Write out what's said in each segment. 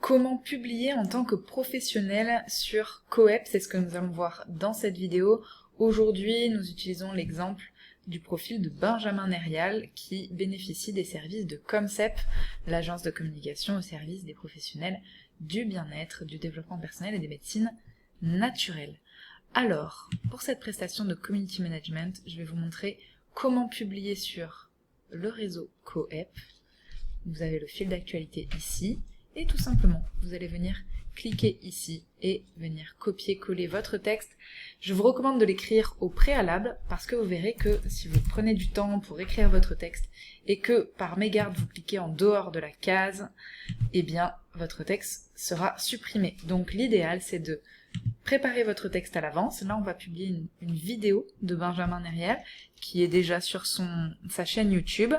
Comment publier en tant que professionnel sur Coep? C'est ce que nous allons voir dans cette vidéo. Aujourd'hui, nous utilisons l'exemple du profil de Benjamin Nérial qui bénéficie des services de Comcep, l'agence de communication au service des professionnels du bien-être, du développement personnel et des médecines naturelles. Alors, pour cette prestation de Community Management, je vais vous montrer comment publier sur le réseau Coep. Vous avez le fil d'actualité ici, et tout simplement, vous allez venir cliquer ici et venir copier-coller votre texte. Je vous recommande de l'écrire au préalable parce que vous verrez que si vous prenez du temps pour écrire votre texte et que par mégarde vous cliquez en dehors de la case, eh bien votre texte sera supprimé. Donc l'idéal c'est de préparer votre texte à l'avance. Là on va publier une vidéo de Benjamin Nérial qui est déjà sur sa chaîne YouTube.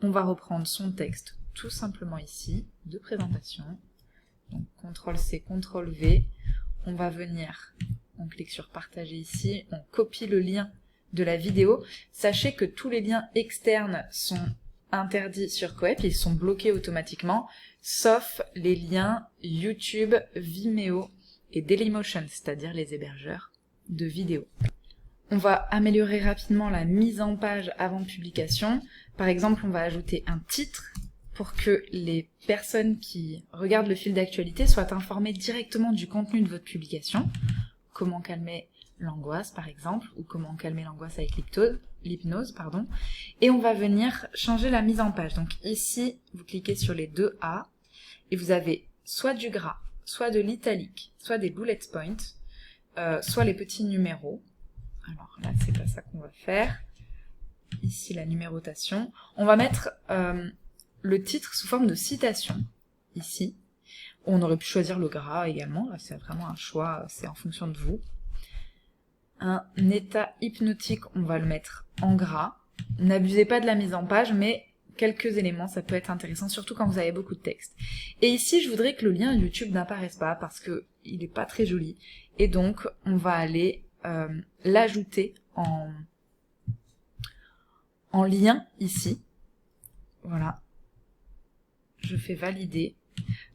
On va reprendre son texte tout simplement ici, de présentation. Donc CTRL-C, CTRL-V, on va venir, on clique sur partager ici, on copie le lien de la vidéo. Sachez que tous les liens externes sont interdits sur Coep, ils sont bloqués automatiquement, sauf les liens YouTube, Vimeo et Dailymotion, c'est-à-dire les hébergeurs de vidéos. On va améliorer rapidement la mise en page avant publication. Par exemple, on va ajouter un titre pour que les personnes qui regardent le fil d'actualité soient informées directement du contenu de votre publication. Comment calmer l'angoisse, par exemple, ou comment calmer l'angoisse avec l'hypnose, pardon. Et on va venir changer la mise en page. Donc ici, vous cliquez sur les deux A, et vous avez soit du gras, soit de l'italique, soit des bullet points, soit les petits numéros. Alors là, c'est pas ça qu'on va faire. Ici, la numérotation. On va mettre le titre sous forme de citation, ici. On aurait pu choisir le gras également, là c'est vraiment un choix, c'est en fonction de vous. Un état hypnotique, on va le mettre en gras. N'abusez pas de la mise en page, mais quelques éléments, ça peut être intéressant, surtout quand vous avez beaucoup de texte. Et ici, je voudrais que le lien YouTube n'apparaisse pas, parce que il n'est pas très joli. Et donc, on va aller l'ajouter en lien ici. Voilà. Je fais valider.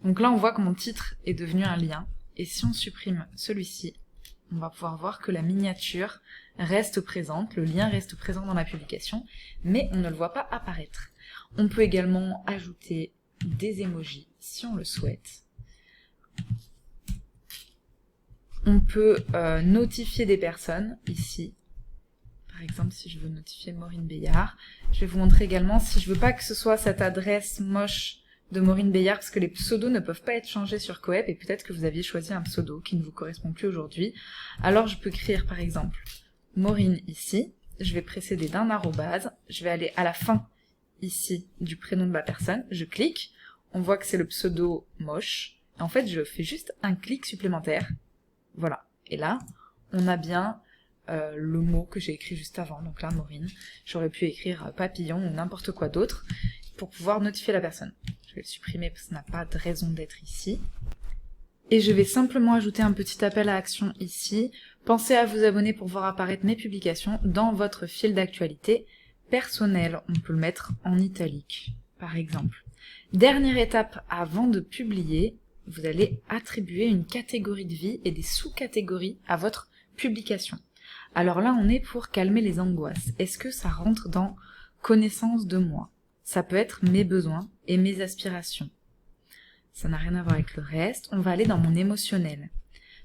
Donc là, on voit que mon titre est devenu un lien. Et si on supprime celui-ci, on va pouvoir voir que la miniature reste présente, le lien reste présent dans la publication, mais on ne le voit pas apparaître. On peut également ajouter des emojis si on le souhaite. On peut notifier des personnes, ici. Par exemple, si je veux notifier Maureen Béillard. Je vais vous montrer également, si je veux pas que ce soit cette adresse moche de Maureen Béillard, parce que les pseudos ne peuvent pas être changés sur Coep, et peut-être que vous aviez choisi un pseudo qui ne vous correspond plus aujourd'hui. Alors je peux écrire par exemple Maureen ici, je vais précéder d'un arrobase, je vais aller à la fin ici du prénom de la personne, je clique, on voit que c'est le pseudo moche, et en fait je fais juste un clic supplémentaire, voilà, et là on a bien le mot que j'ai écrit juste avant, donc là Maureen, j'aurais pu écrire papillon ou n'importe quoi d'autre pour pouvoir notifier la personne. Je vais le supprimer parce que ça n'a pas de raison d'être ici. Et je vais simplement ajouter un petit appel à action ici. Pensez à vous abonner pour voir apparaître mes publications dans votre fil d'actualité personnel. On peut le mettre en italique, par exemple. Dernière étape avant de publier, vous allez attribuer une catégorie de vie et des sous-catégories à votre publication. Alors là, on est pour calmer les angoisses. Est-ce que ça rentre dans connaissance de moi? Ça peut être mes besoins et mes aspirations. Ça n'a rien à voir avec le reste. On va aller dans mon émotionnel.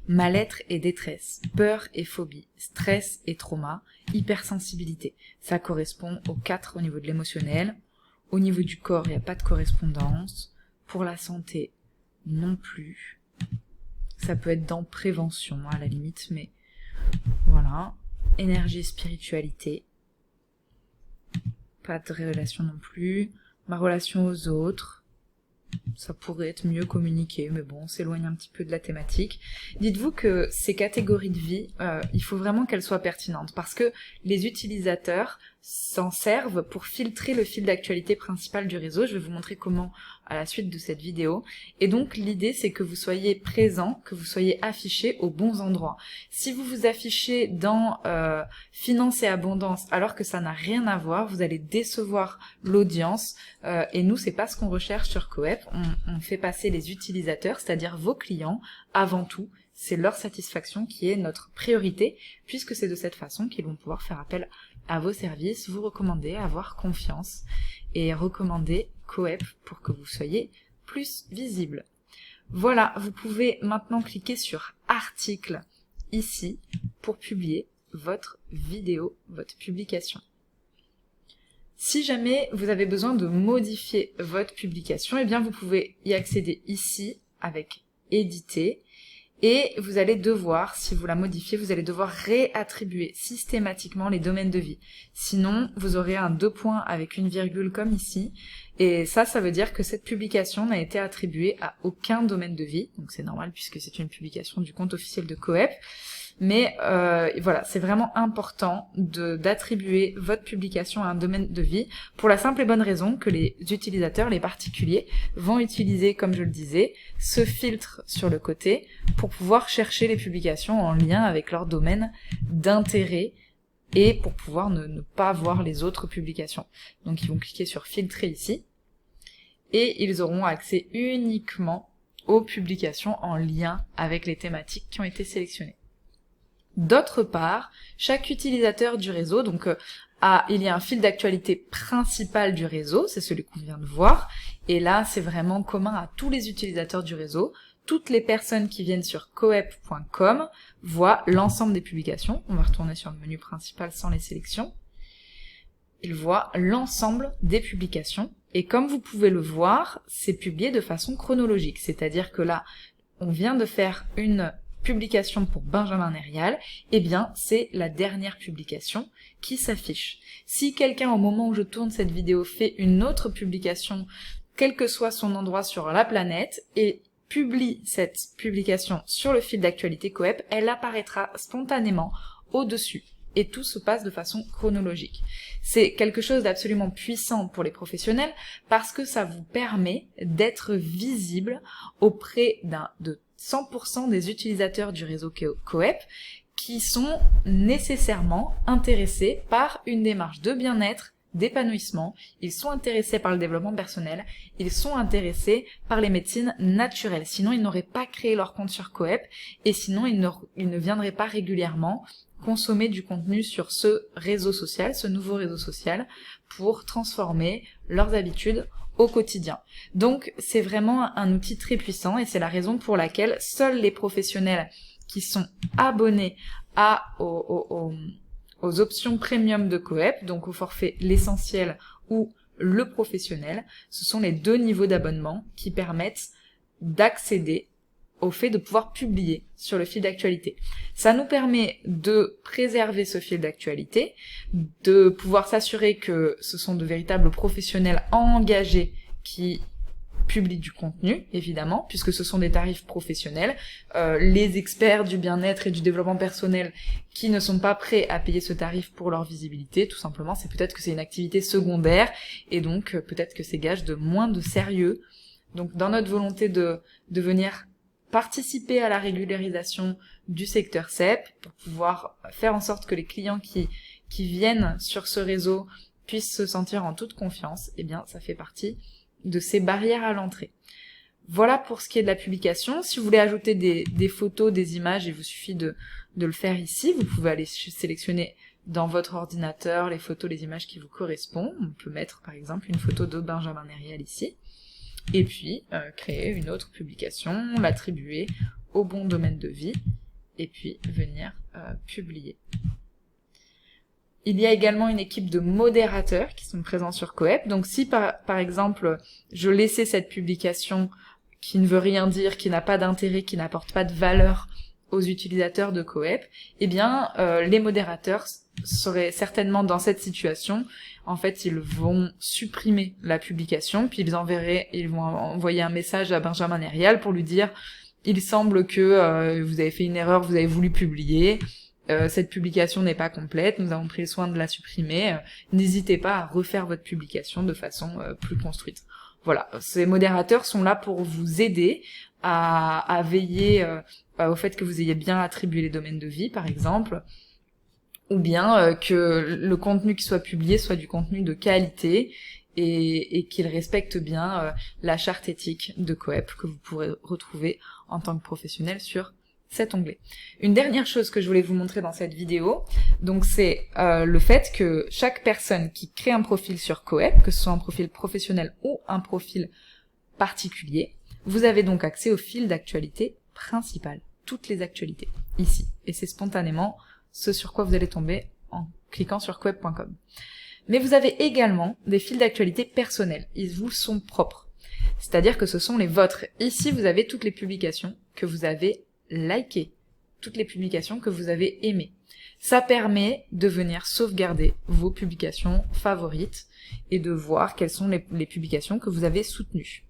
Mal-être et détresse, peur et phobie, stress et trauma, hypersensibilité. Ça correspond aux 4 au niveau de l'émotionnel. Au niveau du corps, il n'y a pas de correspondance. Pour la santé, non plus. Ça peut être dans prévention, à la limite, mais voilà. Énergie, spiritualité. Pas de relation non plus. Ma relation aux autres, ça pourrait être mieux communiqué, mais bon, on s'éloigne un petit peu de la thématique. Dites-vous que ces catégories de vie, il faut vraiment qu'elles soient pertinentes, parce que les utilisateurs s'en servent pour filtrer le fil d'actualité principal du réseau. Je vais vous montrer comment à la suite de cette vidéo. Et donc l'idée c'est que vous soyez présent, que vous soyez affiché aux bons endroits. Si vous vous affichez dans Finance et Abondance alors que ça n'a rien à voir, vous allez décevoir l'audience et nous c'est pas ce qu'on recherche sur Coep. Coep, on fait passer les utilisateurs, c'est-à-dire vos clients, avant tout. C'est leur satisfaction qui est notre priorité, puisque c'est de cette façon qu'ils vont pouvoir faire appel à vos services, vous recommander, avoir confiance et recommander Coep pour que vous soyez plus visible. Voilà, vous pouvez maintenant cliquer sur article ici pour publier votre vidéo, votre publication. Si jamais vous avez besoin de modifier votre publication, eh bien vous pouvez y accéder ici avec éditer et vous allez devoir, si vous la modifiez, vous allez devoir réattribuer systématiquement les domaines de vie. Sinon, vous aurez un 2 points avec une virgule comme ici et ça veut dire que cette publication n'a été attribuée à aucun domaine de vie. Donc c'est normal puisque c'est une publication du compte officiel de Coep. Mais voilà, c'est vraiment important d'attribuer votre publication à un domaine de vie pour la simple et bonne raison que les utilisateurs, les particuliers, vont utiliser, comme je le disais, ce filtre sur le côté pour pouvoir chercher les publications en lien avec leur domaine d'intérêt et pour pouvoir ne pas voir les autres publications. Donc ils vont cliquer sur filtrer ici et ils auront accès uniquement aux publications en lien avec les thématiques qui ont été sélectionnées. D'autre part, chaque utilisateur du réseau, donc il y a un fil d'actualité principal du réseau, c'est celui qu'on vient de voir, et là c'est vraiment commun à tous les utilisateurs du réseau. Toutes les personnes qui viennent sur coep.com voient l'ensemble des publications. On va retourner sur le menu principal sans les sélections. Ils voient l'ensemble des publications, et comme vous pouvez le voir, c'est publié de façon chronologique, c'est-à-dire que là, on vient de faire une publication pour Benjamin Nérial, eh bien c'est la dernière publication qui s'affiche. Si quelqu'un au moment où je tourne cette vidéo fait une autre publication, quel que soit son endroit sur la planète, et publie cette publication sur le fil d'actualité Coep, elle apparaîtra spontanément au-dessus. Et tout se passe de façon chronologique. C'est quelque chose d'absolument puissant pour les professionnels parce que ça vous permet d'être visible auprès de 100% des utilisateurs du réseau Coep qui sont nécessairement intéressés par une démarche de bien-être, d'épanouissement, ils sont intéressés par le développement personnel, ils sont intéressés par les médecines naturelles. Sinon, ils n'auraient pas créé leur compte sur Coep et sinon, ils ne viendraient pas régulièrement consommer du contenu sur ce réseau social, ce nouveau réseau social, pour transformer leurs habitudes au quotidien. Donc c'est vraiment un outil très puissant et c'est la raison pour laquelle seuls les professionnels qui sont abonnés aux options premium de Coep, donc au forfait l'essentiel ou le professionnel, ce sont les 2 niveaux d'abonnement qui permettent d'accéder au fait de pouvoir publier sur le fil d'actualité. Ça nous permet de préserver ce fil d'actualité, de pouvoir s'assurer que ce sont de véritables professionnels engagés qui publient du contenu, évidemment, puisque ce sont des tarifs professionnels. Les experts du bien-être et du développement personnel qui ne sont pas prêts à payer ce tarif pour leur visibilité, tout simplement, c'est peut-être que c'est une activité secondaire, et donc peut-être que c'est gage de moins de sérieux. Donc dans notre volonté de venir participer à la régularisation du secteur CEP pour pouvoir faire en sorte que les clients qui viennent sur ce réseau puissent se sentir en toute confiance, eh bien ça fait partie de ces barrières à l'entrée. Voilà pour ce qui est de la publication. Si vous voulez ajouter des photos, des images, il vous suffit de le faire ici. Vous pouvez aller sélectionner dans votre ordinateur les photos, les images qui vous correspondent. On peut mettre par exemple une photo de Benjamin Nérial ici. Et puis créer une autre publication, l'attribuer au bon domaine de vie, et puis venir publier. Il y a également une équipe de modérateurs qui sont présents sur Coep, donc si par exemple je laissais cette publication qui ne veut rien dire, qui n'a pas d'intérêt, qui n'apporte pas de valeur aux utilisateurs de Coep, eh bien les modérateurs seraient certainement dans cette situation. En fait, ils vont supprimer la publication, puis ils vont envoyer un message à Benjamin Nérial pour lui dire « Il semble que vous avez fait une erreur, vous avez voulu publier, cette publication n'est pas complète, nous avons pris le soin de la supprimer, n'hésitez pas à refaire votre publication de façon plus construite. » Voilà, ces modérateurs sont là pour vous aider à veiller au fait que vous ayez bien attribué les domaines de vie, par exemple, ou bien que le contenu qui soit publié soit du contenu de qualité et qu'il respecte bien la charte éthique de Coep que vous pourrez retrouver en tant que professionnel sur cet onglet. Une dernière chose que je voulais vous montrer dans cette vidéo, donc c'est le fait que chaque personne qui crée un profil sur Coep, que ce soit un profil professionnel ou un profil particulier, vous avez donc accès au fil d'actualité principal, toutes les actualités, ici. Et c'est spontanément ce sur quoi vous allez tomber en cliquant sur coep.com. Mais vous avez également des fils d'actualité personnels, ils vous sont propres. C'est-à-dire que ce sont les vôtres. Ici, vous avez toutes les publications que vous avez likées, toutes les publications que vous avez aimées. Ça permet de venir sauvegarder vos publications favorites et de voir quelles sont les publications que vous avez soutenues.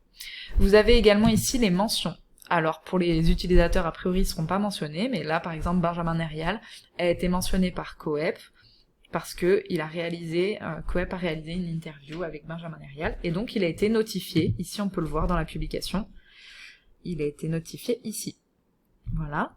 Vous avez également ici les mentions. Alors pour les utilisateurs, a priori, ils ne seront pas mentionnés, mais là, par exemple, Benjamin Nerial a été mentionné par Coep, parce que Coep a réalisé une interview avec Benjamin Nerial, et donc il a été notifié, ici on peut le voir dans la publication, il a été notifié ici. Voilà.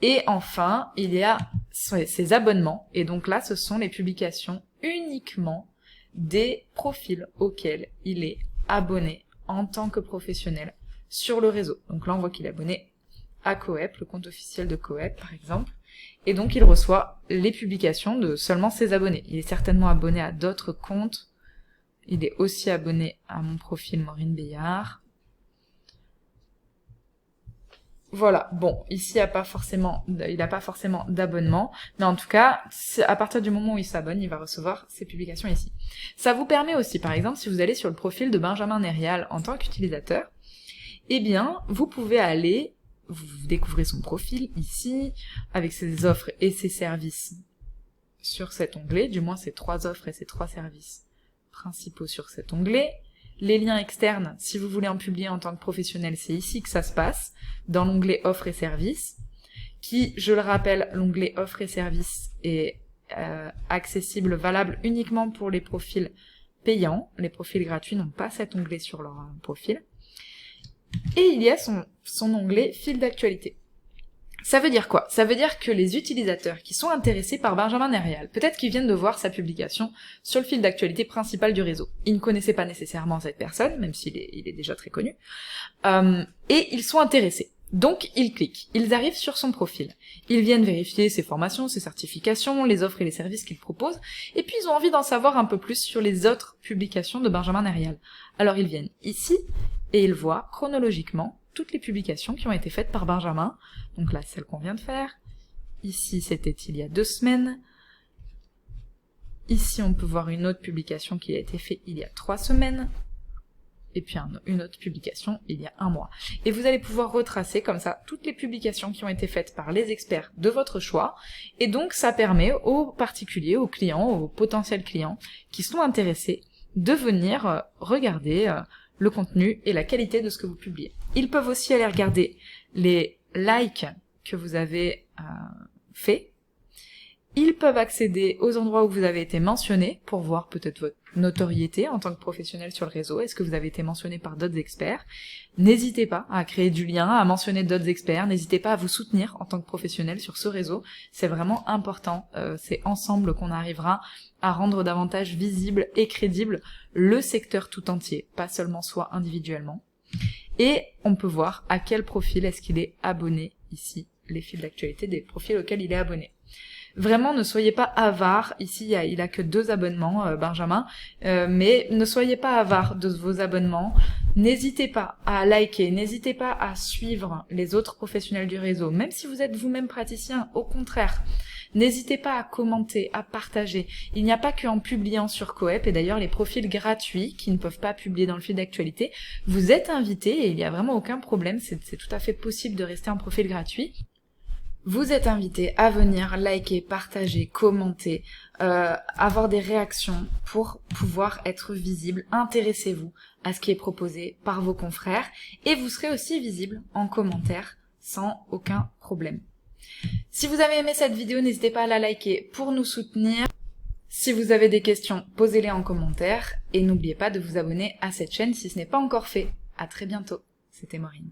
Et enfin, il y a ses abonnements, et donc là, ce sont les publications uniquement des profils auxquels il est abonné en tant que professionnel sur le réseau. Donc là, on voit qu'il est abonné à Coep, le compte officiel de Coep, par exemple, et donc il reçoit les publications de seulement ses abonnés. Il est certainement abonné à d'autres comptes. Il est aussi abonné à mon profil Maureen Béillard. Voilà, bon, ici il n'a pas forcément d'abonnement, mais en tout cas, à partir du moment où il s'abonne, il va recevoir ses publications ici. Ça vous permet aussi, par exemple, si vous allez sur le profil de Benjamin Nerial en tant qu'utilisateur, eh bien, vous pouvez aller, vous découvrez son profil ici, avec ses offres et ses services sur cet onglet, du moins ses 3 offres et ses 3 services principaux sur cet onglet. Les liens externes, si vous voulez en publier en tant que professionnel, c'est ici que ça se passe, dans l'onglet offres et services, qui, je le rappelle, l'onglet offres et services est accessible, valable uniquement pour les profils payants. Les profils gratuits n'ont pas cet onglet sur leur profil. Et il y a son onglet fil d'actualité. Ça veut dire quoi? Ça veut dire que les utilisateurs qui sont intéressés par Benjamin Nerial, peut-être qu'ils viennent de voir sa publication sur le fil d'actualité principal du réseau. Ils ne connaissaient pas nécessairement cette personne, même s'il est déjà très connu, et ils sont intéressés. Donc ils cliquent, ils arrivent sur son profil, ils viennent vérifier ses formations, ses certifications, les offres et les services qu'il propose, et puis ils ont envie d'en savoir un peu plus sur les autres publications de Benjamin Nerial. Alors ils viennent ici, et ils voient chronologiquement toutes les publications qui ont été faites par Benjamin. Donc là, celle qu'on vient de faire. Ici, c'était il y a 2 semaines. Ici, on peut voir une autre publication qui a été faite il y a 3 semaines. Et puis une autre publication il y a 1 mois. Et vous allez pouvoir retracer comme ça toutes les publications qui ont été faites par les experts de votre choix. Et donc, ça permet aux particuliers, aux clients, aux potentiels clients qui sont intéressés de venir regarder le contenu et la qualité de ce que vous publiez. Ils peuvent aussi aller regarder les likes que vous avez faits. Ils peuvent accéder aux endroits où vous avez été mentionné pour voir peut-être votre notoriété en tant que professionnel sur le réseau. Est-ce que vous avez été mentionné par d'autres experts? N'hésitez pas à créer du lien, à mentionner d'autres experts. N'hésitez pas à vous soutenir en tant que professionnel sur ce réseau. C'est vraiment important. C'est ensemble qu'on arrivera à rendre davantage visible et crédible le secteur tout entier, pas seulement soi individuellement. Et on peut voir à quel profil est-ce qu'il est abonné ici, les fils d'actualité des profils auxquels il est abonné. Vraiment, ne soyez pas avare. Ici, il a que 2 abonnements, Benjamin, mais ne soyez pas avare de vos abonnements. N'hésitez pas à liker, n'hésitez pas à suivre les autres professionnels du réseau, même si vous êtes vous-même praticien, au contraire. N'hésitez pas à commenter, à partager. Il n'y a pas qu'en publiant sur Coep, et d'ailleurs les profils gratuits qui ne peuvent pas publier dans le fil d'actualité, vous êtes invités, et il n'y a vraiment aucun problème, c'est tout à fait possible de rester en profil gratuit. Vous êtes invités à venir liker, partager, commenter, avoir des réactions pour pouvoir être visible. Intéressez-vous à ce qui est proposé par vos confrères, et vous serez aussi visible en commentaire sans aucun problème. Si vous avez aimé cette vidéo, n'hésitez pas à la liker pour nous soutenir. Si vous avez des questions, posez-les en commentaire et n'oubliez pas de vous abonner à cette chaîne si ce n'est pas encore fait. À très bientôt. C'était Maureen.